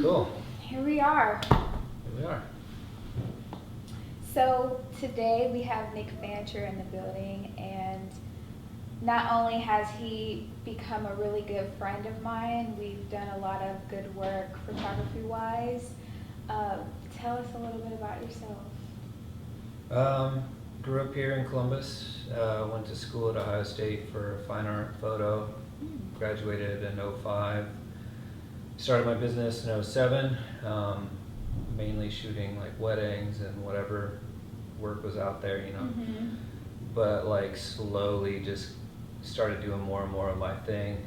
Cool. Here we are. Here we are. So today we have Nick Fancher in the building, and not only has he become a really good friend of mine, we've done a lot of good work photography-wise. Tell us a little bit about yourself. Grew up here in Columbus. Went to school at Ohio State for fine art photo. Graduated in '05. Started my business in '07. Mainly shooting like weddings and whatever work was out there, you know. Mm-hmm. But like slowly just started doing more and more of my thing.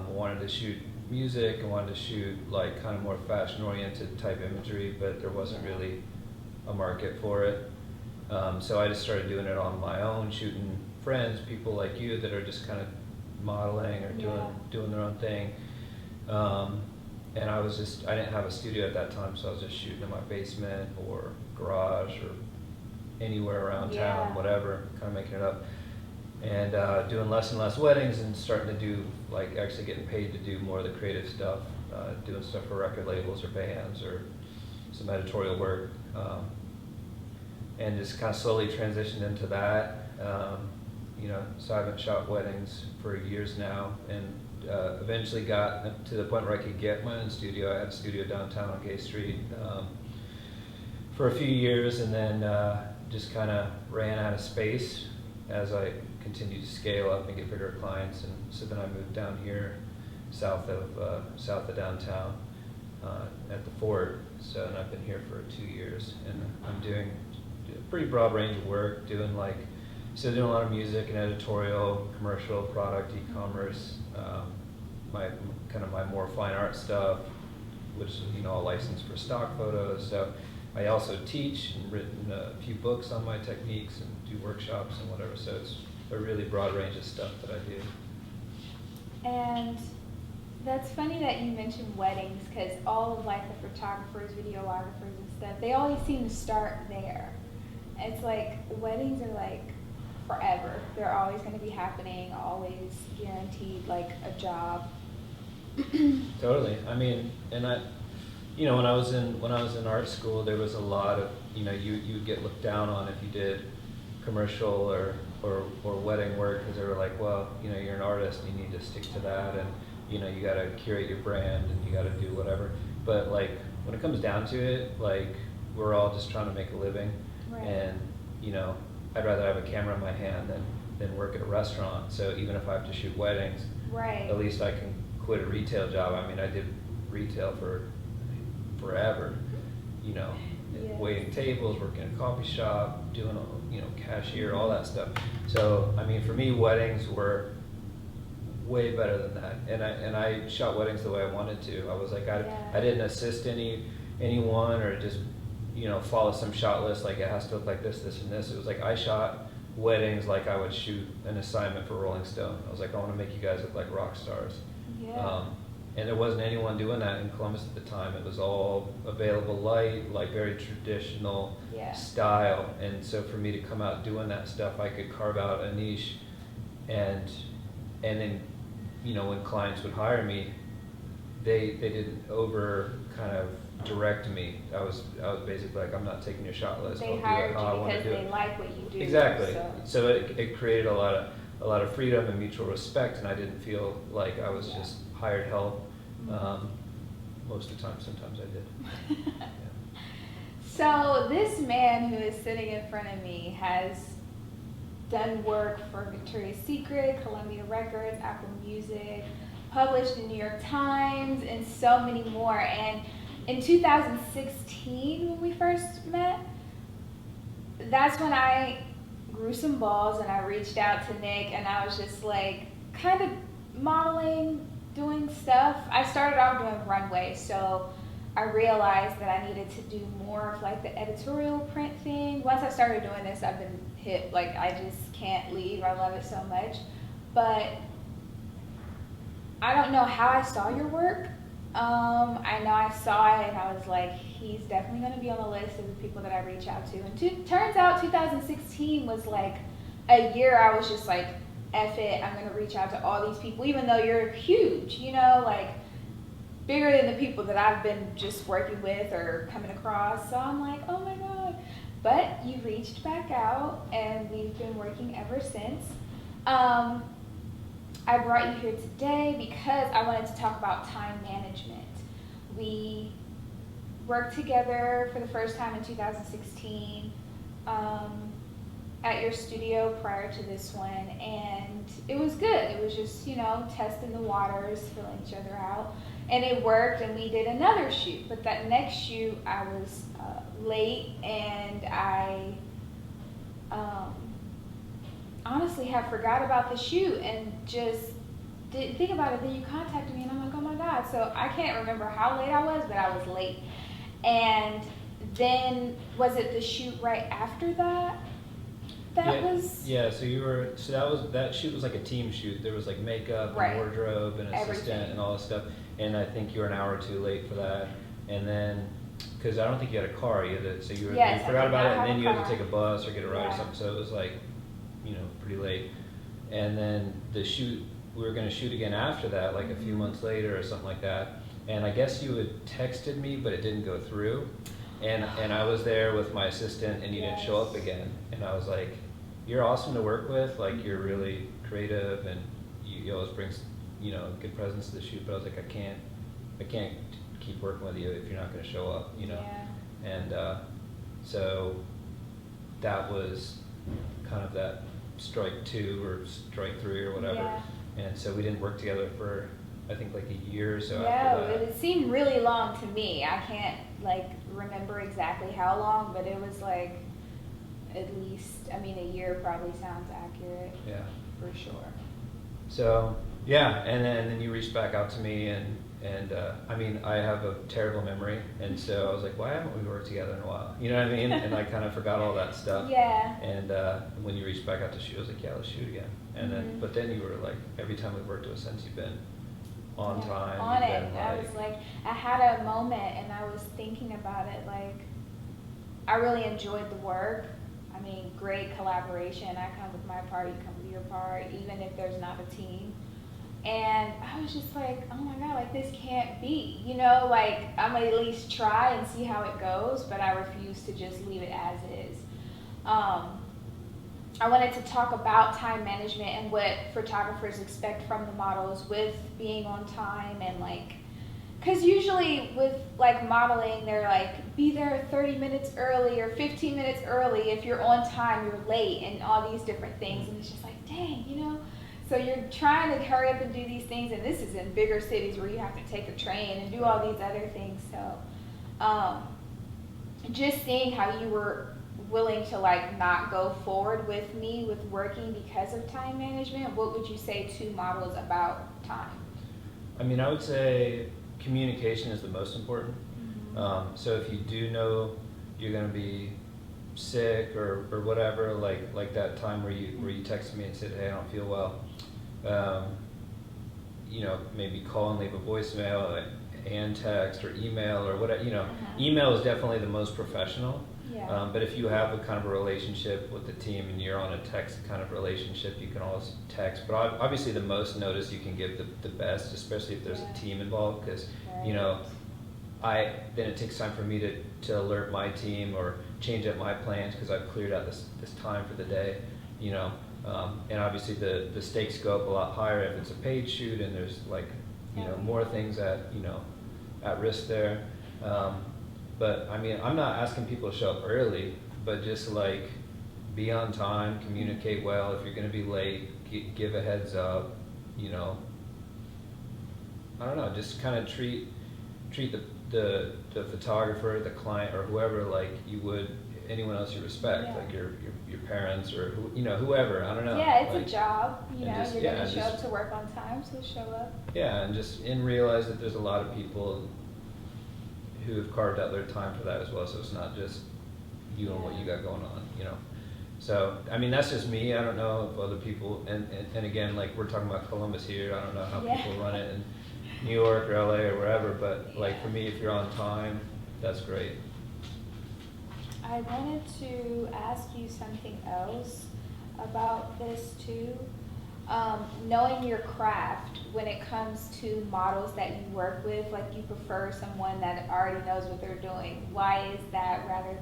Wanted to shoot music and wanted to shoot like kind of more fashion oriented type imagery, but there wasn't really a market for it. So I just started doing it on my own, shooting friends, people like you that are just kind of modeling or doing their own thing. And I didn't have a studio at that time, so I was just shooting in my basement or garage or anywhere around town, whatever, kind of making it up. And doing less and less weddings and starting to do, like actually getting paid to do more of the creative stuff, doing stuff for record labels or bands or some editorial work. And just kind of slowly transitioned into that. So I haven't shot weddings for years now, and eventually got to the point where I could get my own studio. I had a studio downtown on Gay Street for a few years, and then just kind of ran out of space as I continued to scale up and get bigger clients. And so then I moved down here south of downtown at the Fort. So, and I've been here for 2 years, and I'm doing a pretty broad range of work, doing a lot of music and editorial, commercial, product, e-commerce, my more fine art stuff, which I'll license for stock photos. So I also teach and written a few books on my techniques and do workshops and whatever. So it's a really broad range of stuff that I do. And that's funny that you mentioned weddings, because all of like the photographers, videographers and stuff, they always seem to start there. It's like weddings are like forever. They're always going to be happening, always guaranteed like a job. Totally. I mean, and when I was in art school, there was a lot of, you'd get looked down on if you did commercial or wedding work, because they were like, well, you're an artist and you need to stick to that, and you got to curate your brand and you got to do whatever. But like when it comes down to it, like we're all just trying to make a living, right. And I'd rather have a camera in my hand than work at a restaurant. So even if I have to shoot weddings, right. At least I can quit a retail job. I mean, I did retail for forever, waiting tables, working in a coffee shop, doing, cashier, all that stuff. So, I mean, for me, weddings were way better than that. And I shot weddings the way I wanted to. I was like, I didn't assist anyone or just, follow some shot list, like it has to look like this, this, and this. It was like I shot weddings like I would shoot an assignment for Rolling Stone. I was like, I want to make you guys look like rock stars. Yeah. And there wasn't anyone doing that in Columbus at the time. It was all available light, like very traditional style. And so for me to come out doing that stuff, I could carve out a niche. And then, when clients would hire me, they didn't over kind of direct me. I was basically like, I'm not taking your shot list. They hired you because they like what you do. Exactly. So it created a lot of freedom and mutual respect, and I didn't feel like I was just hired help. Most of the time, sometimes I did. Yeah. So this man who is sitting in front of me has done work for Victoria's Secret, Columbia Records, Apple Music, published in New York Times, and so many more. And in 2016, when we first met, that's when I grew some balls and I reached out to Nick, and I was just like kind of modeling, doing stuff. I started off doing runway, so I realized that I needed to do more of like the editorial print thing. Once I started doing this, I've been hit, like I just can't leave. I love it so much. But I don't know how I saw your work. I know I saw it and I was like, he's definitely going to be on the list of the people that I reach out to. And turns out 2016 was like a year I was just like, F it, I'm going to reach out to all these people, even though you're huge, like bigger than the people that I've been just working with or coming across. So I'm like, oh my God. But you reached back out, and we've been working ever since. I brought you here today because I wanted to talk about time management. We worked together for the first time in 2016 at your studio prior to this one, and it was good. It was just, testing the waters, filling each other out, and it worked, and we did another shoot. But that next shoot, I was late, and I honestly had forgot about the shoot and just didn't think about it. Then you contacted me, and I'm like, oh my God. So I can't remember how late I was, but I was late. And then, was it the shoot right after that? So that shoot was like a team shoot. There was like makeup and wardrobe and assistant and all this stuff. And I think you were an hour or two late for that. And then, because I don't think you had a car, you forgot about it, and then you had to take a bus or get a ride or something. So it was like, pretty late. And then the shoot, we were going to shoot again after that, like a few months later or something like that. And I guess you had texted me, but it didn't go through. And I was there with my assistant, and you didn't show up again. And I was like, you're awesome to work with. Like, you're really creative, and you always bring, good presence to the shoot. But I was like, I can't keep working with you if you're not going to show up, And so that was kind of that strike 2 or strike 3 or whatever. Yeah. And so we didn't work together for, I think, like a year or so after that. It seemed really long to me. I can't remember exactly how long, but it was like at least, a year probably sounds accurate. Yeah. For sure. So, yeah, and then you reached back out to me, and I have a terrible memory, and so I was like, why haven't we worked together in a while? You know what I mean? And I kind of forgot all that stuff. Yeah. And when you reached back out to shoot, I was like, yeah, let's shoot again. And but then you were like, every time we've worked with since, you've been on time. On it. I was like, I had a moment, and I was thinking about it, I really enjoyed the work. Great collaboration. I come with my part, you come with your part, even if there's not a team. And I was just like, oh my God, this can't be. I'm gonna at least try and see how it goes, but I refuse to just leave it as is. I wanted to talk about time management and what photographers expect from the models with being on time, and because usually with modeling, they're be there 30 minutes early or 15 minutes early. If you're on time, you're late, and all these different things. And it's just dang, So you're trying to hurry up and do these things, and this is in bigger cities where you have to take a train and do all these other things. So just seeing how you were willing to not go forward with me with working because of time management, what would you say to models about time? I would say communication is the most important. So if you do know you're going to be sick or whatever, like that time where you texted me and said, hey, I don't feel well, maybe call and leave a voicemail and text or email or whatever. Email is definitely the most professional. Yeah. But if you have a kind of a relationship with the team and you're on a text kind of relationship, you can always text. But obviously the most notice you can give the best, especially if there's a team involved, because then it takes time for me to alert my team or change up my plans because I've cleared out this time for the day, and obviously the stakes go up a lot higher if it's a paid shoot and there's more things at risk there. But I'm not asking people to show up early, but just be on time, communicate well. If you're going to be late, give a heads up. I don't know, just kind of treat the photographer, the client, or whoever like you would anyone else you respect, like your parents or whoever. I don't know. Yeah, it's a job. You're just, going to show up to work on time, so show up. Yeah, and realize that there's a lot of people who have carved out their time for that as well. So it's not just you and what you got going on. So that's just me. I don't know if other people. And again, we're talking about Columbus here. I don't know how people run it in New York or LA or wherever. But for me, if you're on time, that's great. I wanted to ask you something else about this too. knowing your craft when it comes to models that you work with, like you prefer someone that already knows what they're doing. Why is that? Rather,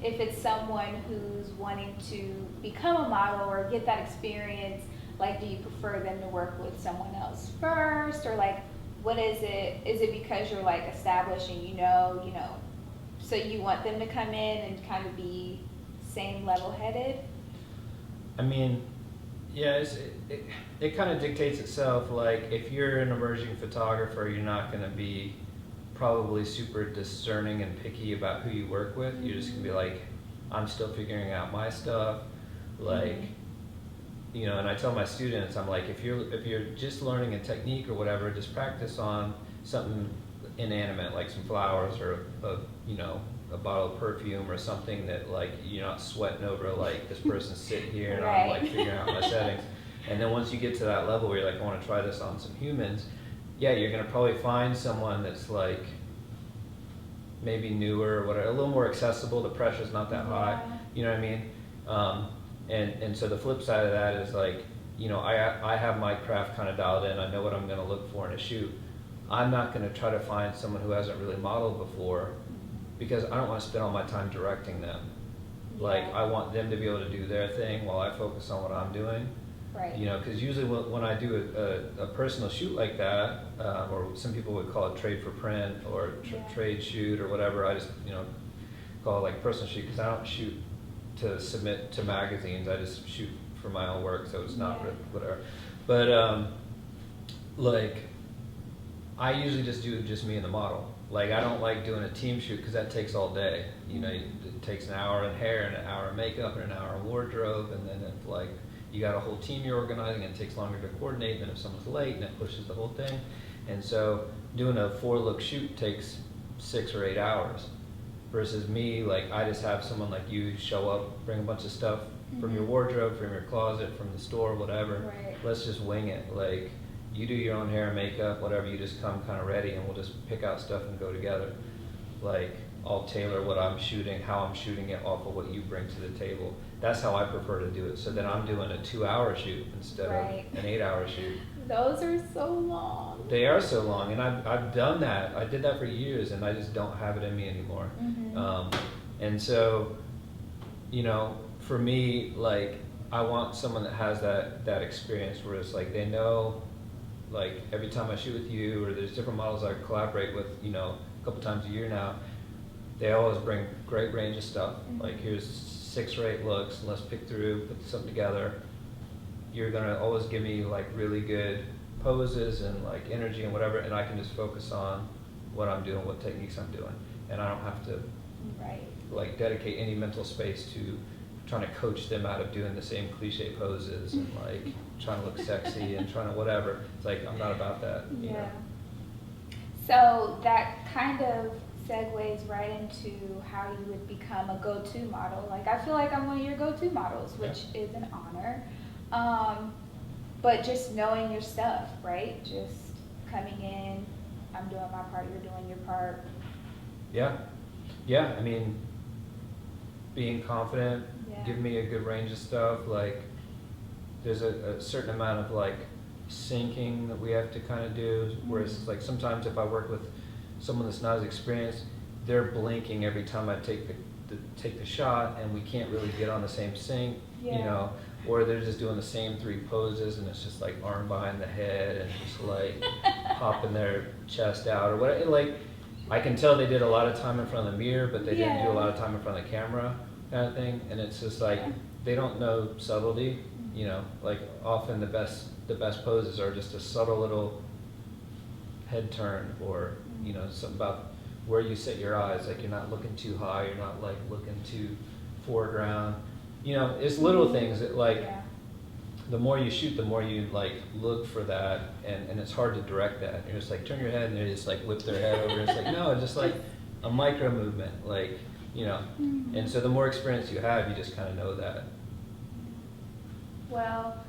if it's someone who's wanting to become a model or get that experience, like, do you prefer them to work with someone else first, or like, what is it? Is it because you're like established and so you want them to come in and kind of be same level-headed? I mean, yeah, it kind of dictates itself. Like, if you're an emerging photographer, you're not going to be probably super discerning and picky about who you work with. You're just going to be like, I'm still figuring out my stuff. Like, and I tell my students, I'm like, if you're just learning a technique or whatever, just practice on something inanimate, like some flowers or a bottle of perfume or something that, like, you're not sweating over, like, this person's sitting here and I'm like figuring out my settings. And then once you get to that level where you're like, I want to try this on some humans, yeah, you're going to probably find someone that's like maybe newer or whatever, a little more accessible. The pressure's not that high, you know what I mean? And so the flip side of that is, like, I have my craft kind of dialed in. I know what I'm going to look for in a shoot. I'm not going to try to find someone who hasn't really modeled before, because I don't want to spend all my time directing them. Like, I want them to be able to do their thing while I focus on what I'm doing. Right. Because usually when I do a personal shoot like that, or some people would call it trade for print or trade shoot or whatever, I just call it like personal shoot, because I don't shoot to submit to magazines. I just shoot for my own work, so it's not whatever. But like, I usually just do just me and the model. Like, I don't like doing a team shoot because that takes all day. It takes an hour in hair and an hour in makeup and an hour in wardrobe, and then it's like you got a whole team you're organizing, and it takes longer to coordinate than if someone's late, and it pushes the whole thing. And so doing a 4-look shoot takes 6 or 8 hours. Versus me, like, I just have someone like you show up, bring a bunch of stuff from your wardrobe, from your closet, from the store, whatever. Right. Let's just wing it. Like, you do your own hair and makeup, whatever, you just come kind of ready, and we'll just pick out stuff and go together. Like, I'll tailor what I'm shooting, how I'm shooting it off of what you bring to the table. That's how I prefer to do it. So then I'm doing a 2-hour shoot instead of an 8-hour shoot. Those are so long. They are so long, and I've done that. I did that for years, and I just don't have it in me anymore. And so, for me, like, I want someone that has that experience where it's like they know, like, every time I shoot with you, or there's different models I collaborate with, a couple times a year now, they always bring great range of stuff. Like, here's 6 or 8 looks, let's pick through, put something together. You're gonna always give me, like, really good poses and, like, energy and whatever, and I can just focus on what I'm doing, what techniques I'm doing, and I don't have to like dedicate any mental space to trying to coach them out of doing the same cliche poses and, like, trying to look sexy and trying to whatever. It's like, I'm not about that. So that kind of segues right into how you would become a go-to model. Like, I feel like I'm one of your go-to models, which is an honor. But just knowing your stuff, right? Just coming in, I'm doing my part, you're doing your part. Yeah, I mean, being confident, give me a good range of stuff. Like, there's a certain amount of, like, syncing that we have to kind of do, whereas, like, sometimes if I work with someone that's not as experienced, they're blinking every time I take the shot, and we can't really get on the same sync, or they're just doing the same 3 poses, and it's just like arm behind the head and just like popping their chest out or whatever. Like, I can tell they did a lot of time in front of the mirror, but they didn't do a lot of time in front of the camera, kind of thing. And it's just like, they don't know subtlety, like, often the best poses are just a subtle little head turn, or something about where you set your eyes. Like, you're not looking too high, you're not, like, looking too foreground. It's little things that, like, the more you shoot, the more you, like, look for that, and it's hard to direct that. You're just like, turn your head, and they just, like, whip their head over. It's like, no, it's just like a micro movement, like, and so the more experience you have, you just kind of know that. Well,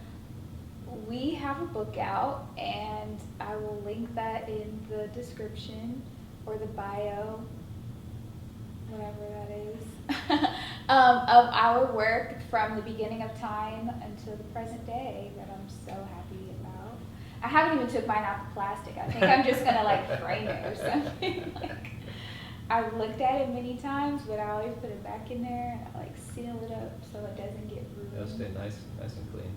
we have a book out, and I will link that in the description or the bio, whatever that is. of our work from the beginning of time until the present day that I'm so happy about. I haven't even took mine out the plastic. I think I'm just gonna like frame it or something. Like, I've looked at it many times, but I always put it back in there and I like seal it up so it doesn't get ruined. It'll stay nice and clean.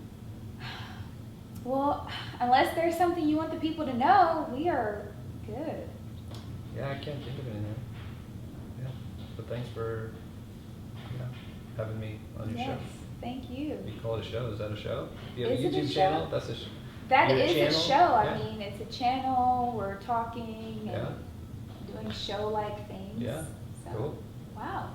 Well, unless there's something you want the people to know, we are good. Yeah, I can't think of anything. Yeah, but thanks for having me on your show. Thank you. You call it a show? Is that a show? You have Is a it a YouTube channel? show? That's a That your is channel? a show. I Yeah. mean, it's a channel. We're talking and Yeah. doing show-like things. Yeah. So, Cool. wow.